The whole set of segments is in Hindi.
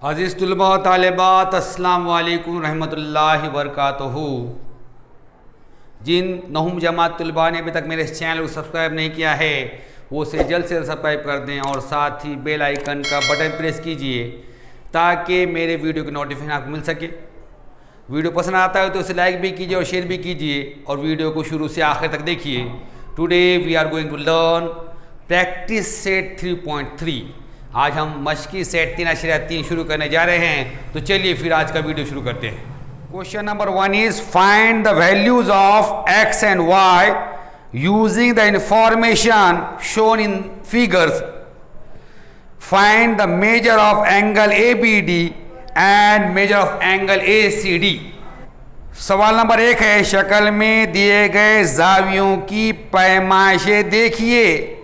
अज़ीज़ तुलबा व तालिबात, अस्सलाम वालेकुम रहमतुल्लाहि व बरकातुहू। जिन नहुम जमात तुलबा ने अभी तक मेरे इस चैनल को सब्सक्राइब नहीं किया है वो उसे जल्द से जल्द सब्सक्राइब कर दें और साथ ही बेल आइकन का बटन प्रेस कीजिए ताकि मेरे वीडियो की नोटिफिकेशन आपको मिल सके। वीडियो पसंद आता है तो उसे लाइक भी कीजिए और शेयर भी कीजिए और वीडियो को शुरू से आखिर तक देखिए। Today we are going to learn practice set 3.3। आज हम मशकी सेट 3.3 शुरू करने जा रहे हैं, तो चलिए फिर आज का वीडियो शुरू करते हैं। Question number 1 is find the values of x and y using the information shown in figures. Find the major of angle ABD and major of angle ACD। सवाल नंबर 1 है, शक्ल में दिए गए जावियों की पैमाइशें देखिए।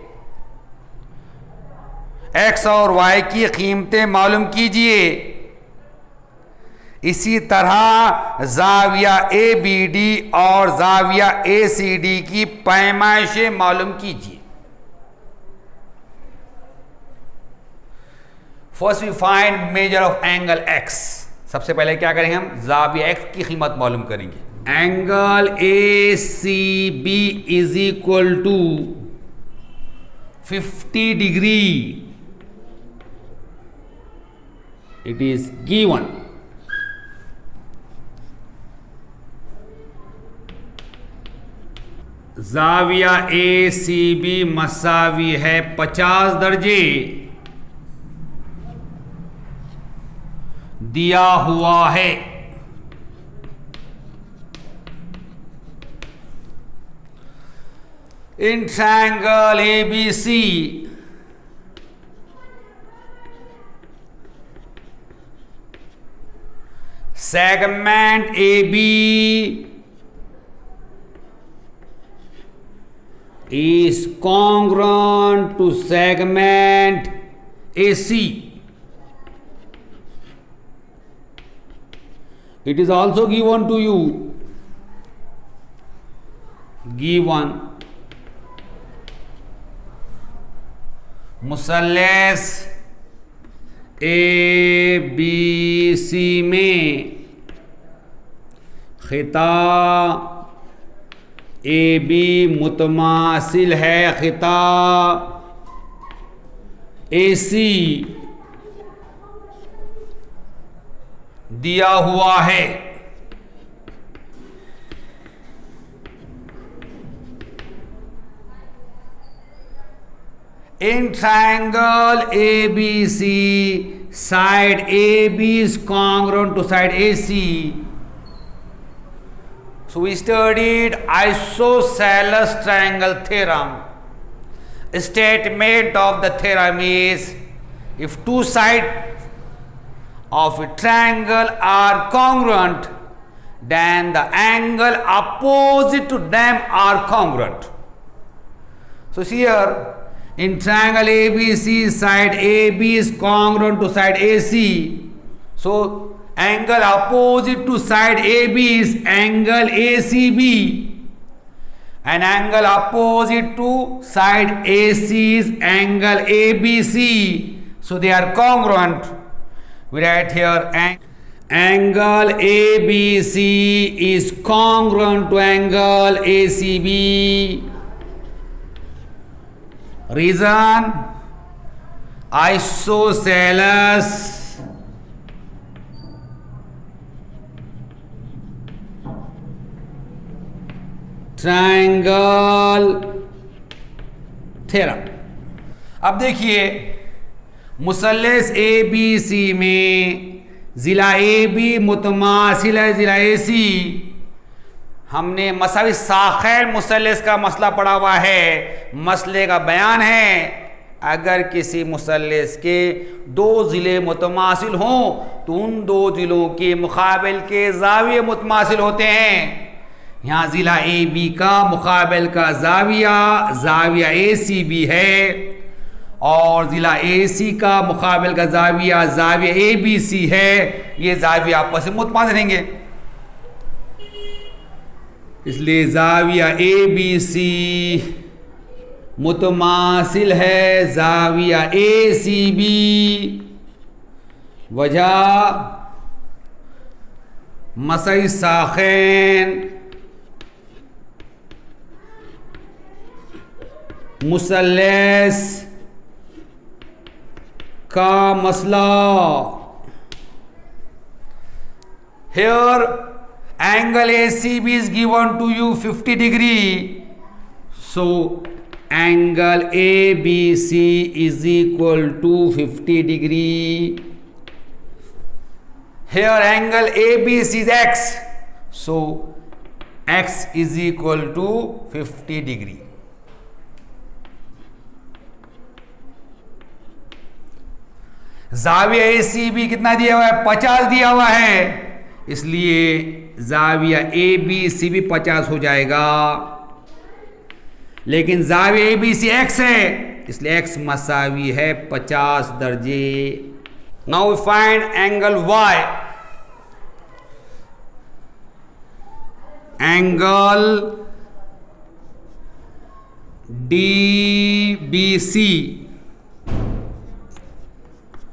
x और y की कीमतें मालूम कीजिए। इसी तरह जाविया ABD और जाविया ACD की पैमाइशें मालूम कीजिए। First we find measure of angle x। सबसे पहले क्या करेंगे, हम जाविया x की कीमत मालूम करेंगे। Angle ACB is equal to 50 degree. It is given. जाविया ACB मसावी है 50 दर्जे दिया हुआ है। In triangle ABC segment AB is congruent to segment AC. It is also given to you. Given मुसल्लस ABC में खिता AB मुतमासिल है खिता AC दिया हुआ है। In triangle ABC, side AB is congruent to side AC. So we studied isosceles triangle theorem. A statement of the theorem is, if two sides of a triangle are congruent, then the angle opposite to them are congruent. So here in triangle ABC, side AB is congruent to side AC. So angle opposite to side AB is angle ACB, and angle opposite to side AC is angle ABC. So they are congruent. We write here angle ABC is congruent to angle ACB. Reason, isosceles triangle theorem. अब देखिए, मुसल्लस ABC में ज़िला AB मुतमासिल है ज़िला AC। हमने मसावी साखैल मुसल्लस का मसला पढ़ा हुआ है। मसले का बयान है, अगर किसी मुसल्लस के दो ज़िले मुतमासिल हों तो उन दो ज़िलों के मुकाबिल के ज़ाविये मुतमासिल होते हैं। यहाँ ज़िला AB का मुकाबिल का ज़ाविया ACB है और ज़िला AC का मुकाबिल का ज़ाविया ABC है। ये ज़ाविया आपस में मुतमासिल रहेंगे, इसलिए ज़ाविया ABC मुतमासिल है ज़ाविया ACB वजह मसई साखैन मुसल्लस का मसला। Here angle ACB is given to you 50 degree. So angle ABC is equal to 50 degree. Here angle ABC is X. So X is equal to 50 degree. जाविया ACB कितना दिया हुआ है? 50 दिया हुआ है, इसलिए जाविया ABC भी 50 हो जाएगा। लेकिन जाविया ABC X है, इसलिए X मसावी है 50 दर्जे। Now we find angle Y। Angle DBC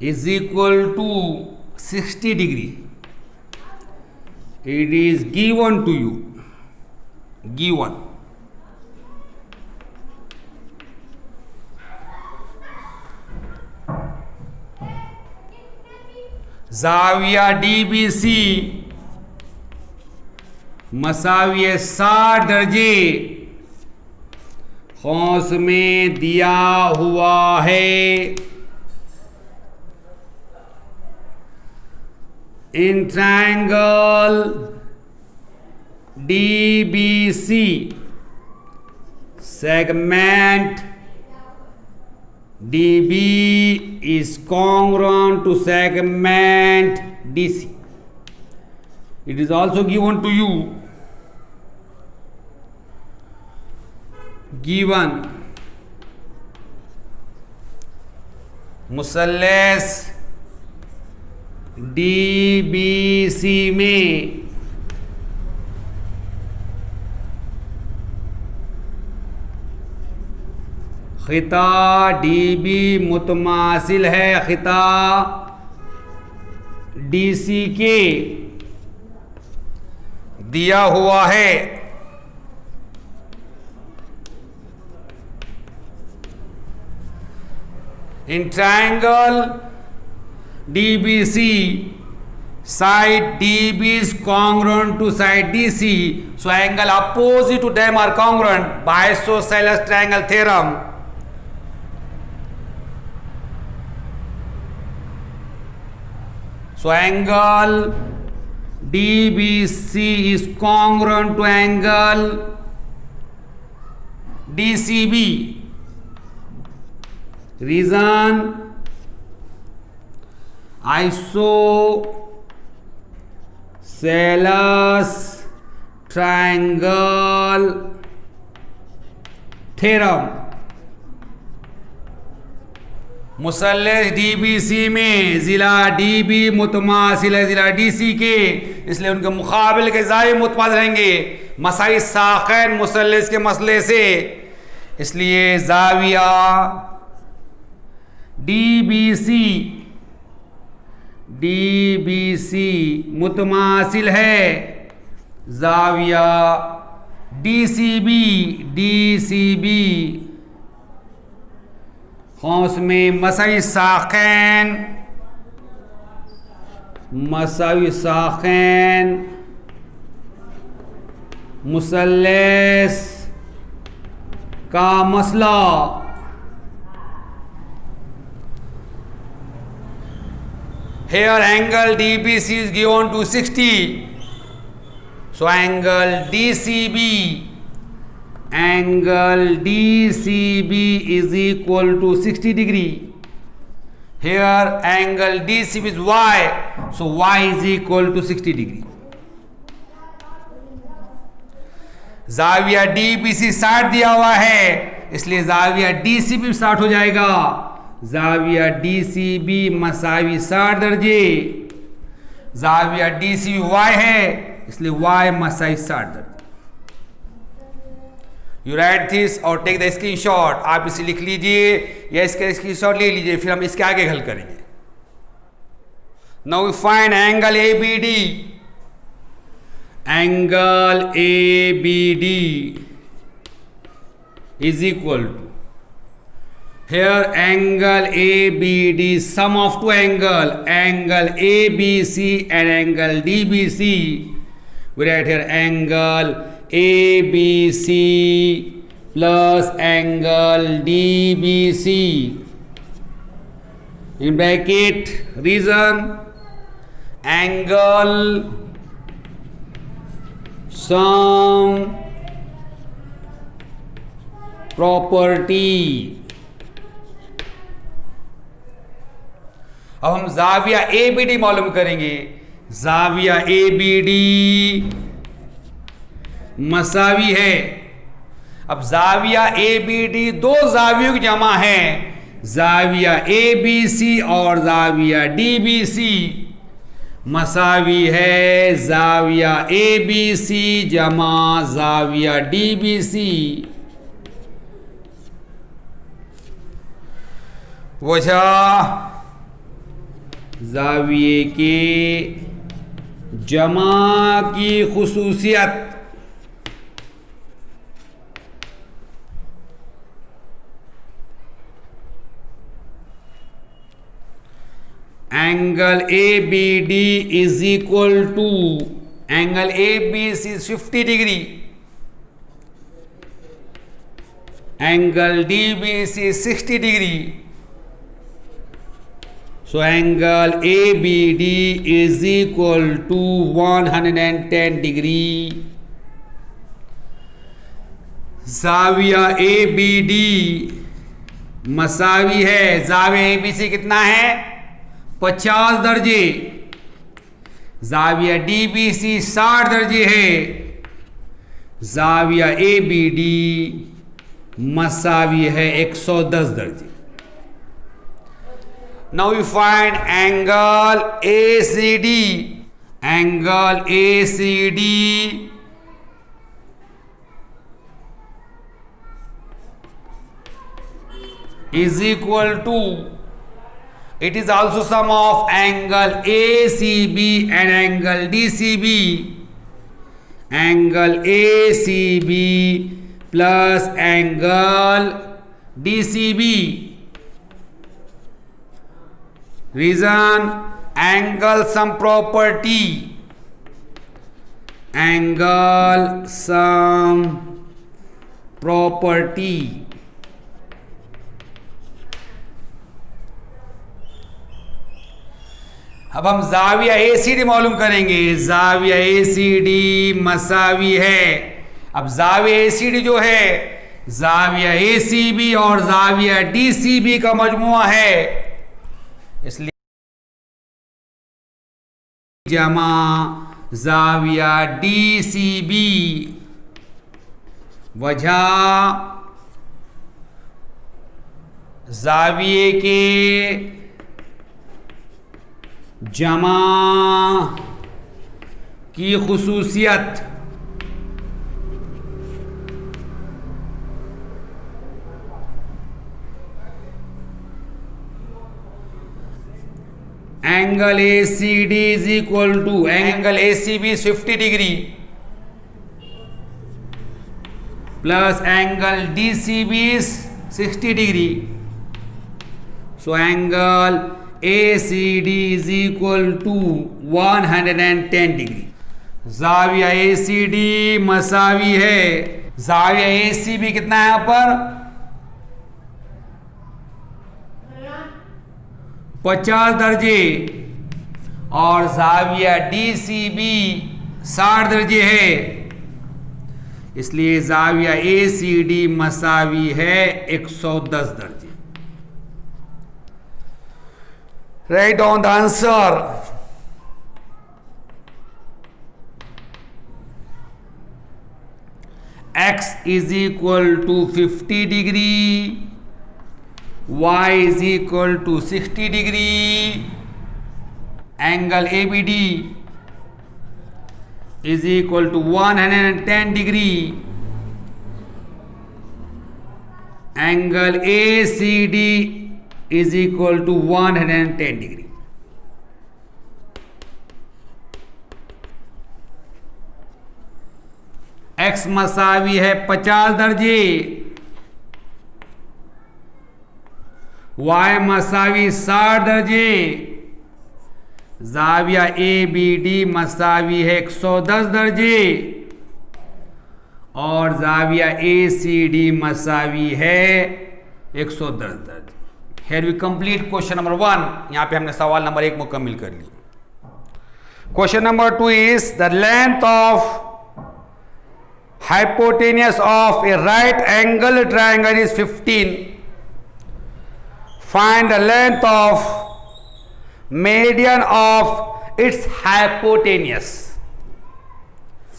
is equal to 60 degree. It is given to you, given. जाविया DBC मसाविये 60 दर्जे कौंस में दिया हुआ है। In triangle DBC, segment DB is congruent to segment DC. It is also given to you, given मुसल्लस DBC में खिता DB मुतमासिल है खिता DC के, दिया हुआ है। In triangle DBC, side DB is congruent to side DC, so angle opposite to them are congruent by isosceles triangle theorem. So angle DBC is congruent to angle DCB. Reason: isosceles triangle theorem। मुसल्लस DBC में जिला DB मुतमासिल है जिला DC के, इसलिए उनके मुकाबिल के ज़ाविये मुतमासिल रहेंगे मसाई साखैन मुसल्लस के मसले से, इसलिए ज़ाविया DBC मुतमासिल है ज़ाविया DCB कौंस में मसावी साखैन मुसल्लस का मसला। Here angle DBC is given to 60, so angle DCB is equal to 60 degree. Here angle DCB is Y, so Y is equal to 60 degree. ज़ाविया DBC 60 दिया हुआ है, इसलिए ज़ाविया DCB 60 हो जाएगा। ज़ाविया DCB मसावी 60 दर्जे, ज़ाविया DCB Y है, इसलिए Y मसावी 60 दर्जे। यू राइट दिस और टेक द स्क्रीनशॉट। आप इसे लिख लीजिए या इसका स्क्रीनशॉट ले लीजिए, फिर हम इसके आगे हल करेंगे। Now we find angle ABD. Angle ABD is equal to, here angle ABD, sum of two angle ABC and angle DBC. We write here angle ABC plus angle DBC. In bracket, reason angle sum property. अब हम जाविया ABD मालूम करेंगे। जाविया ABD मसावी है। अब जाविया ABD दो जावियों की जमा है, जाविया ABC और जाविया DBC। मसावी है जाविया ABC जमा जाविया DBC। वजह जाविये के जमा की खुसूसियत, angle ABD is equal to, angle ABC 50 degree, angle DBC 60 degree. So angle ABD is equal to 110 degree. जाविया ABD मसावी है, जाविया ABC कितना है 50 दर्जे, जाविया DBC 60 दर्जे है, जाविया ABD मसावी है 110 दर्जे। Now we find angle ACD. Angle ACD is equal to, it is also sum of angle ACB and angle DCB. Angle ACB plus angle DCB. Reason angle sum property, angle sum property। अब हम जाविया ACD मालूम करेंगे। जाविया ACD मसावी है। अब जाविया ACD जो है जाविया ACB और जाविया DCB का मजमुआ है, इसलिए जमा जाविया DCB। वजह जाविये के जमा की खुसूसियत, angle ACD is equal to, angle ACB 50 degree plus angle DCB 60 degree. So angle ACD is equal to 110 degree. जाविया ACD मसावी है, जाविया ACB कितना है यहाँ पर 50 दर्जे और जाविया DCB 60 दर्जे है, इसलिए जाविया ACD मसावी है 110 दर्जे। Right on the answer. X is equal to 50 degree, Y is equal to 60 degree, angle ABD is equal to 110 degree, angle ACD is equal to 110 degree. x मसावी है 50 दर्जे, y मसावी 60 दर्जे, जाविया ABD मसावी है 110 दर्जे और जाविया ACD मसावी है 110 दर्जे। Here we complete question number 1। यहाँ पे हमने सवाल नंबर 1 मुकम्मिल कर लिया। Question number 2 is the length of hypotenuse of a right angle triangle is 15. Find the length of median of its hypotenuse।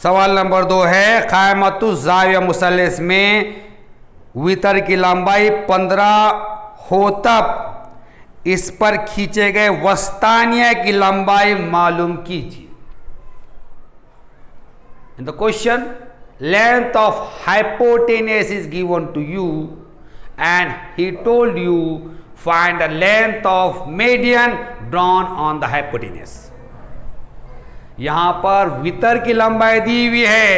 सवाल नंबर 2 है क़ाइमतुज़ ज़ाविया मुसल्लस में वितर की लंबाई 15 हो तब इस पर खींचे गए वस्तानिया की लंबाई मालूम कीजिए। In the question length of hypotenuse is given to you and he told you find the length of median drawn on the hypotenuse. यहां पर वितर की लंबाई दी हुई है,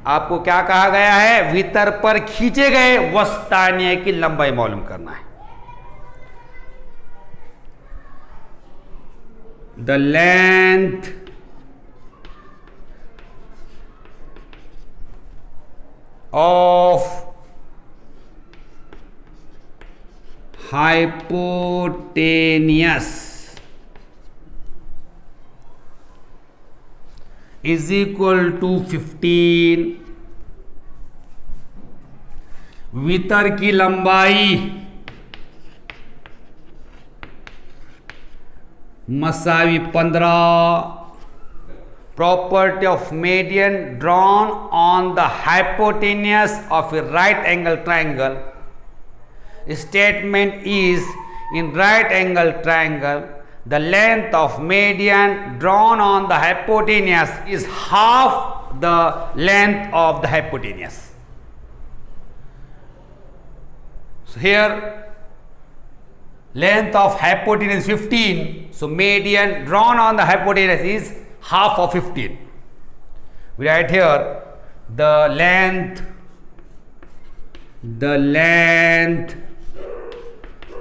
आपको क्या कहा गया है, वितर पर खींचे गए वस्तानिया की लंबाई मालूम करना है। The length of hypotenuse is equal to 15। वितर की लंबाई मसावी 15। Property of median drawn on the hypotenuse of a right angle triangle. Statement is in right angle triangle the length of median drawn on the hypotenuse is half the length of the hypotenuse. So here length of hypotenuse is 15, so median drawn on the hypotenuse is half of 15. We write here the length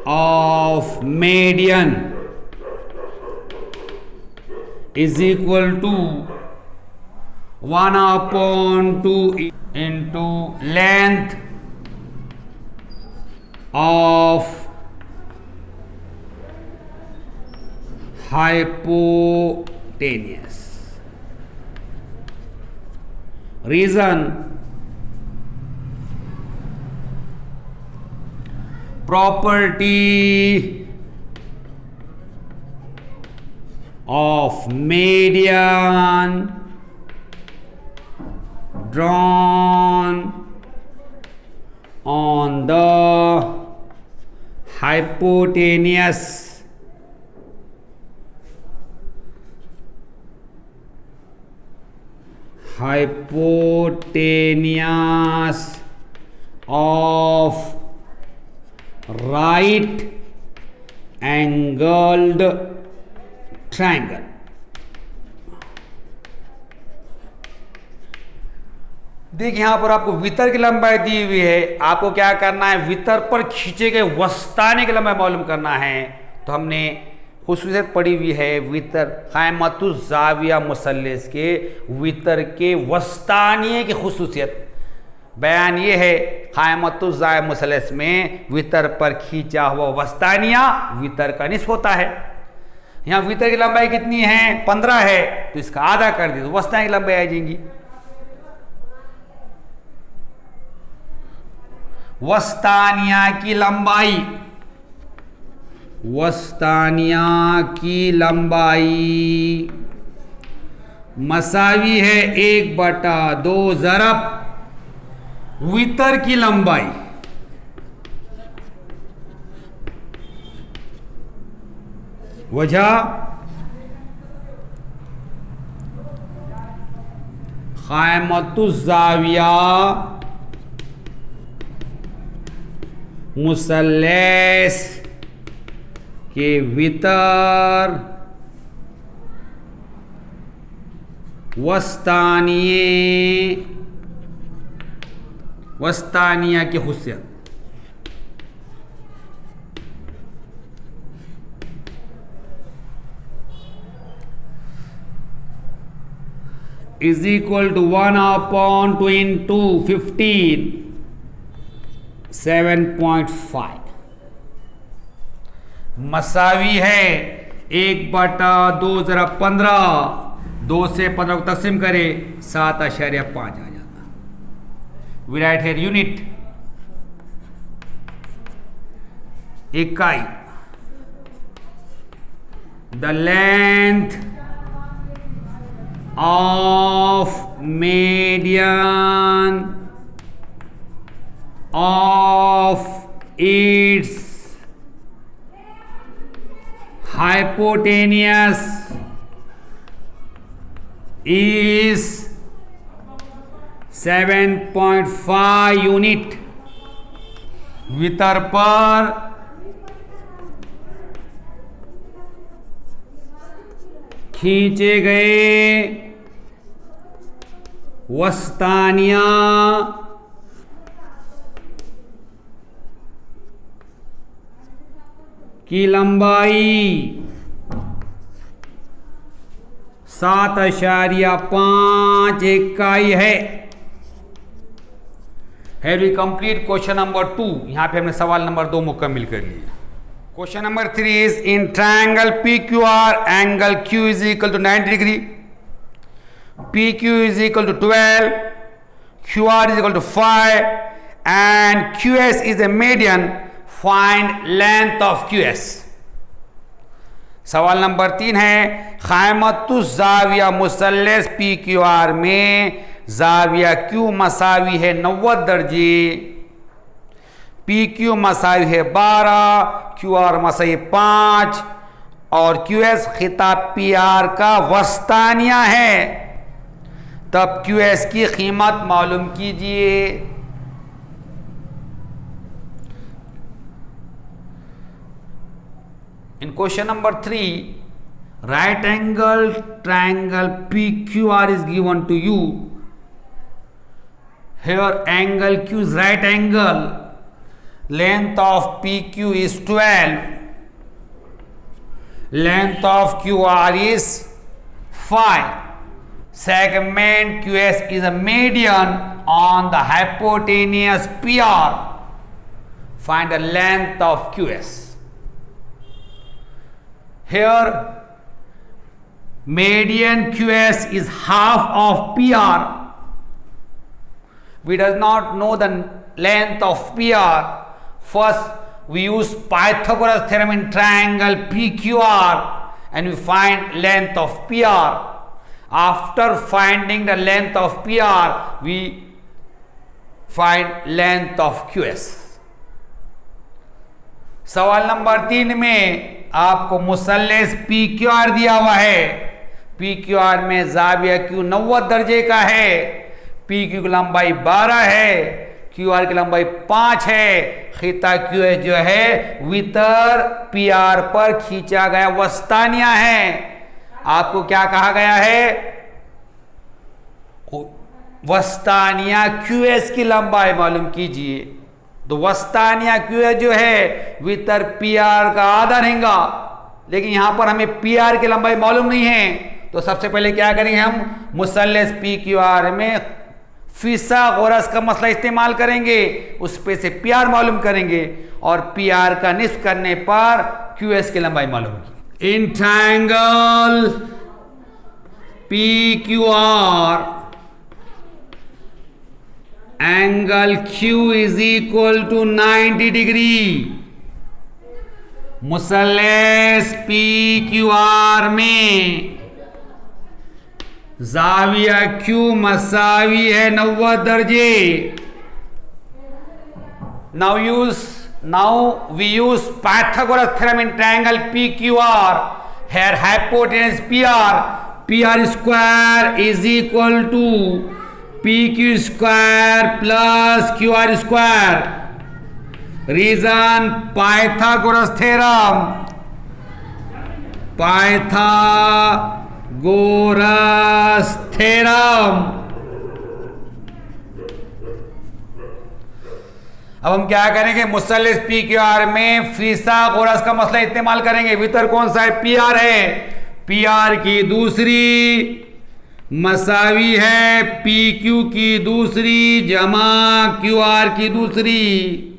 of median is equal to 1/2 into length of hypotenuse. Reason: property of median drawn on the hypotenuse of right angled triangle. देखिए यहां पर आपको वितर की लंबाई दी हुई है, आपको क्या करना है, वितर पर खींचे गए वस्तानी की लंबाई मालूम करना है। तो हमने खुसूसियत पड़ी हुई है वितर क़ाइमतुज़ ज़ाविया मुसल्लस के वितर के वस्तानिये की खुसूसियत बयान ये है। क़ाइमतुज़ ज़ाविया मुसल्लस में वितर पर खींचा हुआ वस्तानिया वितर का निस्फ़ होता है। यहाँ वितर की लंबाई कितनी है, 15 है, तो इसका आधा कर दिया तो वस्तानिया की लंबाई आ जाएंगी। वस्तानिया की लंबाई मसावी है 1/2 ज़रब वितर की लंबाई। वजह क़ाइमतुज़ ज़ाविया मुसल्लस के वितर वस्तानिये वस्तानिया की खुशियत। इज इक्वल टू 1/2 इंटू 15, 7.5 मसावी है 1/2 जरा 15, 2 से 15 को तकसीम करे 7.5 आ जाता। वी राइट हियर यूनिट, इकाई। The length of median of its hypotenuse is 7.5 unit. वितर पर खींचे गए वस्तानिया की लंबाई 7.5 इकाई है। Have we complete question number 2। यहां पे हमने सवाल नंबर 2 मुकम्मल कर लिया। Question number 3 is in triangle PQR angle Q is equal to 90 degree, PQ is equal to 12, QR is equal to 5 and QS is a median. Find length of QS। सवाल नंबर 3 है क़ाइमतुज़ ज़ाविया मुसल्लस PQR में ज़ाविया Q मसावी है 90 दर्जे, PQ मसावी है 12, QR मसावी 5 और QS खिताब PR का वस्तानिया है। तब QS की कीमत मालूम कीजिए। In question number 3, right angle triangle PQR is given to you. Here angle Q is right angle. Length of PQ is 12. Length of QR is 5. Segment QS is a median on the hypotenuse PR. Find the length of QS. Here median QS is half of PR. We does not know the length of PR. First we use Pythagoras theorem in triangle PQR and we find length of PR. After finding the length of PR, we find length of QS. सवाल नंबर 3 में आपको मुसल्लस PQR दिया हुआ है। PQR में ज़ाविया Q 90 दर्जे का है, PQ की लंबाई 12 है, QR की लंबाई 5 है। खिता QS जो है वितर PR पर खींचा गया वस्तानिया है। आपको क्या कहा गया है? वस्तानिया QS की लंबाई मालूम कीजिए। तो वस्तानिया QS जो है वितर PR का आधा रहेगा, लेकिन यहां पर हमें PR की लंबाई मालूम नहीं है। तो सबसे पहले क्या करेंगे, हम मुसल्लस PQR में फिसागोरस का मसला इस्तेमाल करेंगे, उस पे से PR मालूम करेंगे और PR का निस्फ करने पर QS की लंबाई मालूम होगी। In triangle PQR angle Q is equal to 90 degree. मुसल्लस PQR में ज़ाविया Q मसावी है 90 दर्जे। Now we use Pythagoras theorem in triangle PQR. Here hypotenuse PR square is equal to PQ square plus QR square. Reason Pythagoras theorem. अब हम क्या करेंगे, मुसल्लिस पी क्यू आर में फिसागोरस का मसला इस्तेमाल करेंगे। भीतर कौन सा है, पी आर है। पी आर की दूसरी मसावी है पी क्यू की दूसरी जमा क्यू आर की दूसरी।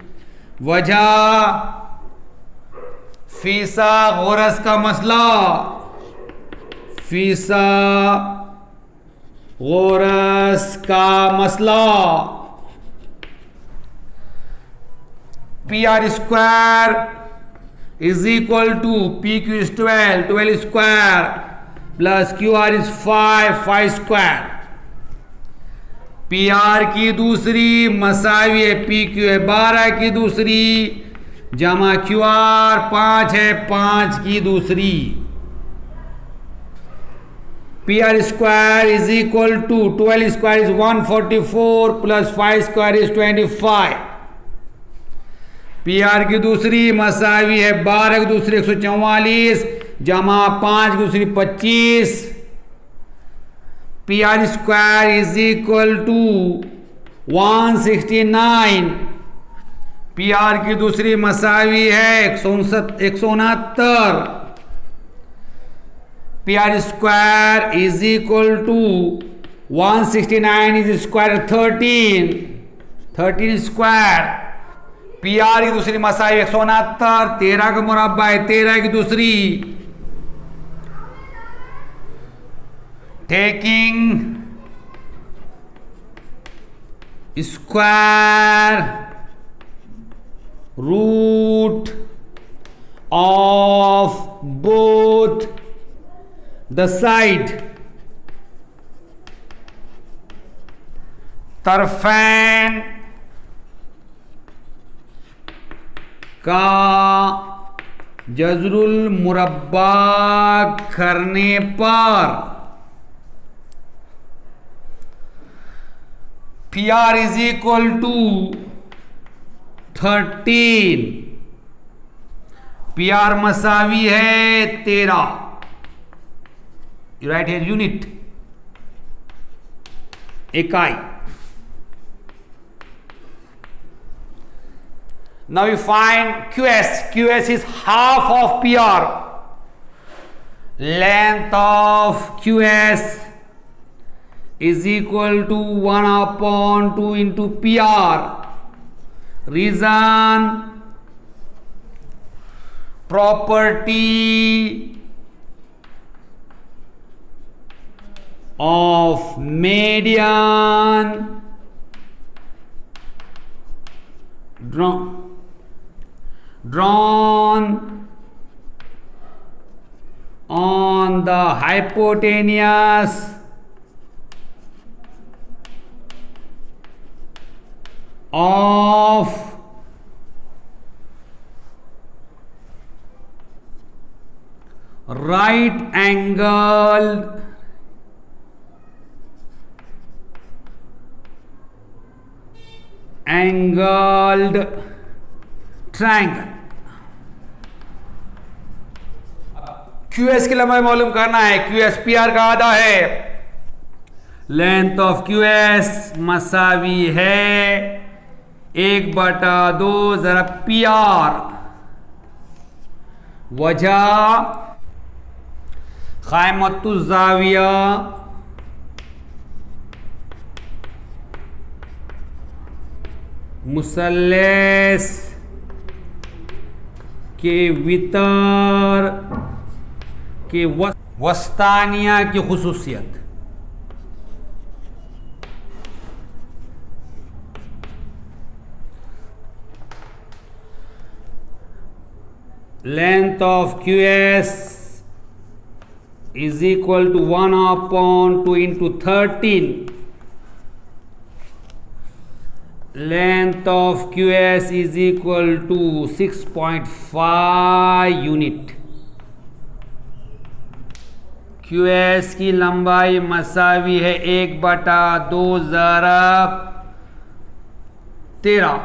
वजह फिसागोरस का मसला, फिसागोरस का मसला। P R square is equal to P Q is 12 square plus Q R is 5 square. P R की दूसरी मसावी है पी क्यू है 12 की दूसरी जमा क्यू आर 5 है 5 की दूसरी। P R square is equal to 12 square is 144 plus 5 square is 25। P R की दूसरी मसावी है 12 की दूसरी 144 जमा 5 की दूसरी 25। P R square is equal to 169। P R की दूसरी मसावी है 169। P R square is equal to 169 is square 13 square. P R की दूसरी मसाई 169, 13 का मुरब्बा है 13 की दूसरी। Taking square root of both the side तरफैन का जज़रुल मुरब्बा करने पर P R is equal to 13। P R मसावी है 13। यू राइट हियर यूनिट, इकाई। Now we find QS. QS is half of PR. Length of QS is equal to 1/2 into PR. Reason, property of median drawn on the hypotenuse of right angled triangle. QS की लंबाई मालूम करना है। QS PR का आधा है। लेंथ ऑफ QS मसावी है 1/2 ज़रा PR। वजह क़ाइमतुज़्ज़ाविया मुसल्लस के वितर के वस्तानिया की खुसूसियत। Length of QS is equal to 1/2 into 13. Length of QS is equal to 6.5 unit. QS की लंबाई मसावी है 1/2 ज़रब 13।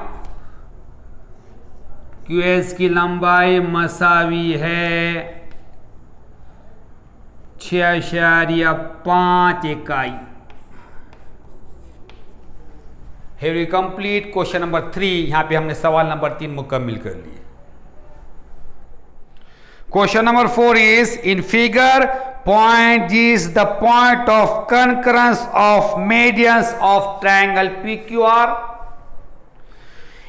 QS की लंबाई मसावी है 6.5 इकाई। Here we complete question number 3. यहाँ पे हमने सवाल नंबर 3 मुकम्मिल कर लिए. Question number 4 is in figure point G is the point of concurrence of medians of triangle PQR.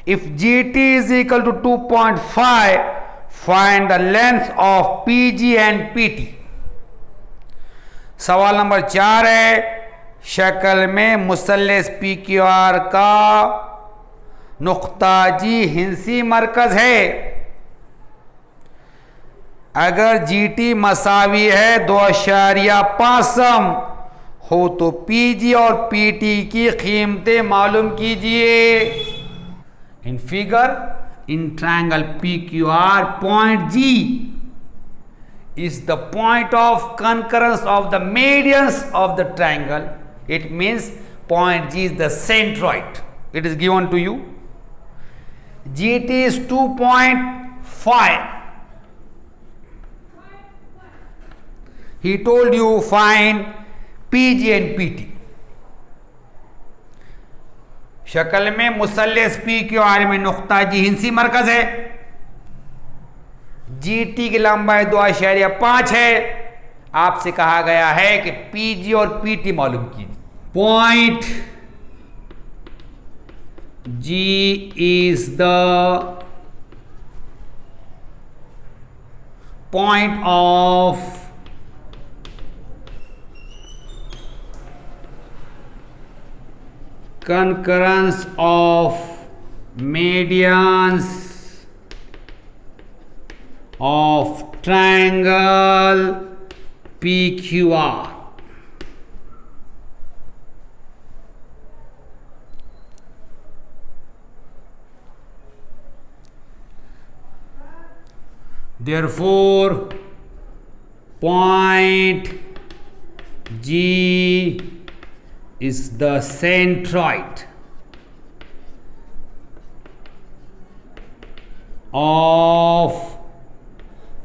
If GT is equal to 2.5, find the length of PG and PT. सवाल नंबर 4 है, शक्ल में मुसल्लस PQR का नुक्ता जी हिंसी मरकज है. अगर GT मसावी है 2.5 हो तो PG और PT की कीमतें मालूम कीजिए. In figure in triangle PQR point G is the point of concurrence of the medians of the triangle. It means point G is the centroid. It is given to you. GT is 2.5. He told you find PG and PT. शक्ल में मुसल्लस PQR में नुक्ता जी हिंसी मरकज है. GT की लंबाई 2.5 है. आपसे कहा गया है कि PG और PT मालूम कीजिए. Point G is the point of concurrence of medians of triangle PQR. Therefore, point G is the centroid of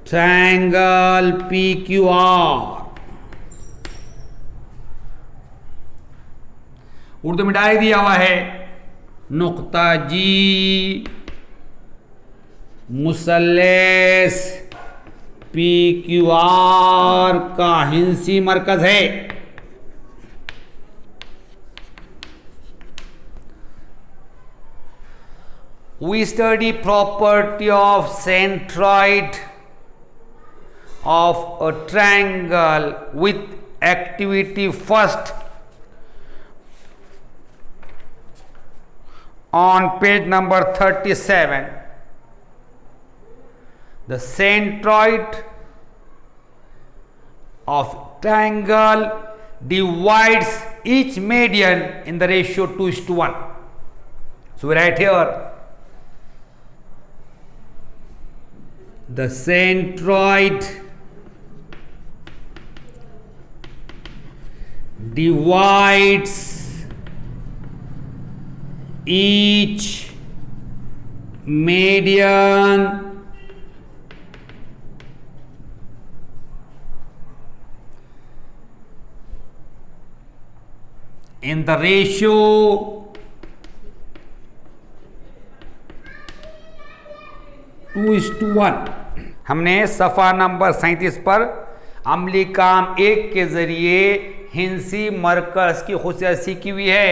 triangle PQR. Urdu में डायरेक्ट दिया हुआ है नुक्ता जी मुसल्लस PQR का हिंसी मरकज है. We study property of centroid of a triangle with activity first on page number 37. The centroid of triangle divides each median in the ratio 2:1. So we write here the centroid divides each median in the ratio 2:1. हमने सफ़ा नंबर 37 पर अमली काम 1 के ज़रिए हिंसी मरकज़ की खुसूसियत सीखी हुई है.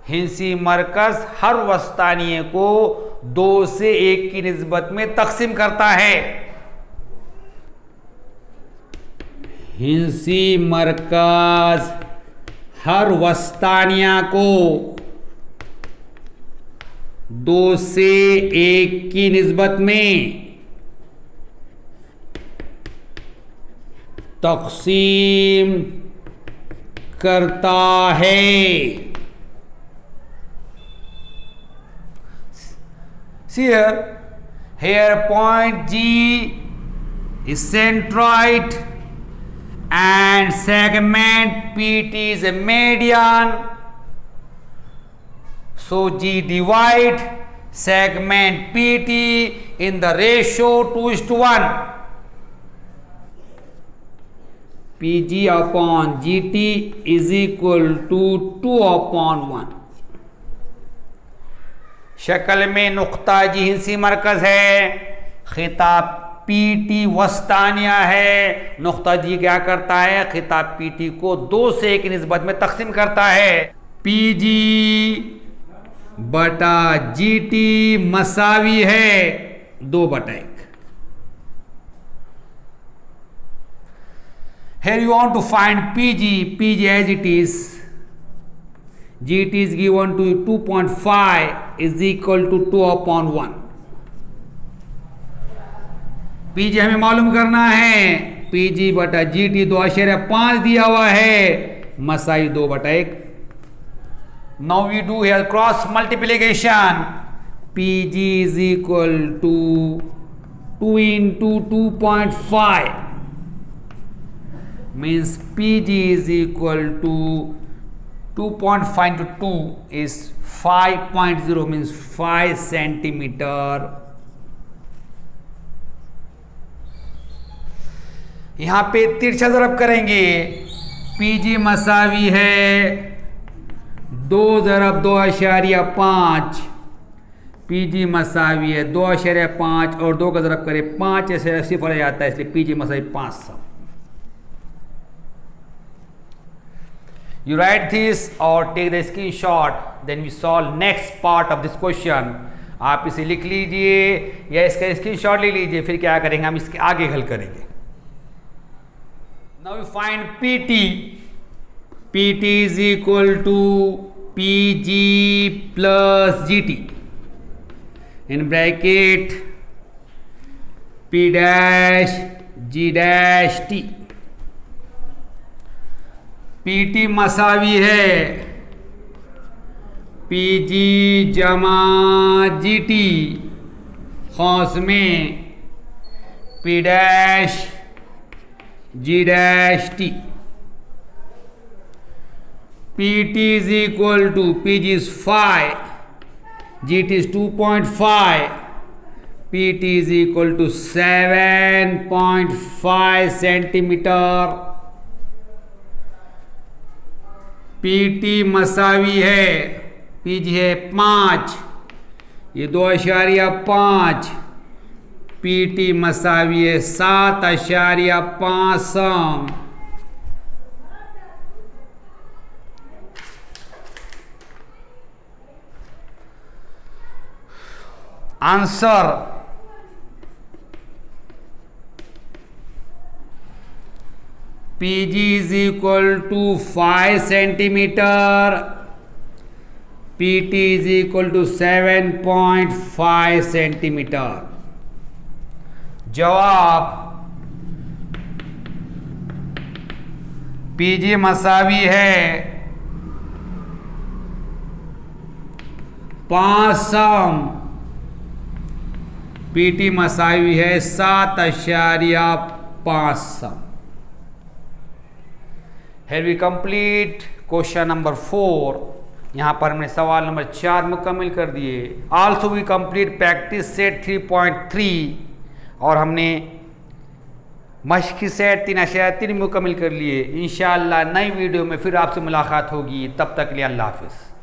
हिंसी मरकज़ हर वस्तानिये को 2 से 1 की निस्बत में तकसीम करता है. हिंसी मरकज़ हर वस्तानिया को 2 से 1 की निस्बत में तकसीम करता है. See here point G is centroid and segment PT is a median. So G divide segment PT in the ratio 2:1. PG upon GT is equal to 2/1. शक्ल में नुक्ता जी हिंसी मरकज है, खिताब पीटी वस्तानिया है। नुक्ता जी क्या करता है, खिताब पीटी को 2 से 1 की निस्बत में तकसीम करता है। पीजी बटा जीटी मसावी है 2/1। Here you want to find PG as it is. GT is given to 2.5 is equal to 2/1. PG हमें मालूम करना है, PG बटा GT 2.5 दिया हुआ है, Masai 2/1। Now we do here cross multiplication. PG is equal to 2 into 2.5 means PG is equal to 2.5 into 2 is 5.0 means 5 centimetre. यहां पे तिरछा ज़रब करेंगे। PG मसावी है 2 ज़रब 2.5। PG मसावी है 2.5 और 2 का ज़रब करें 5 ऐसे 0 आ जाता है, इसलिए PG मसावी 500। You write this or take the screenshot, then we solve next part of this question. आप इसे लिख लीजिए या इसका स्क्रीनशॉट ले लीजिए, फिर क्या करेंगे हम इसके आगे हल करेंगे। Now we find PT. PT is equal to PG plus GT. In bracket P dash G dash T. PT मसावी है पीजी जमा जीटी खौस में P dash G dash T. PT is equal to PG is 5, GT is 2.5, PT is equal to 7.5 centimetre. PT मसावी है, पीजी है 5, ये 2.5, पीटी मसावी है 7.5। Answer PG is equal to 5 centimetre, PT is equal to 7.5 centimetre. जवाब PG मसावी है 5, PT मसावी है 7.5। Here we complete question number 4. यहाँ पर हमने सवाल नंबर 4 मुकम्मल कर दिए। Also we complete practice set 3.3 और हमने मश्क़ी सेट 3.3 मुकम्मल कर लिए। इंशाअल्लाह नई वीडियो में फिर आपसे मुलाकात होगी, तब तक के लिए अल्लाह हाफ़िज़।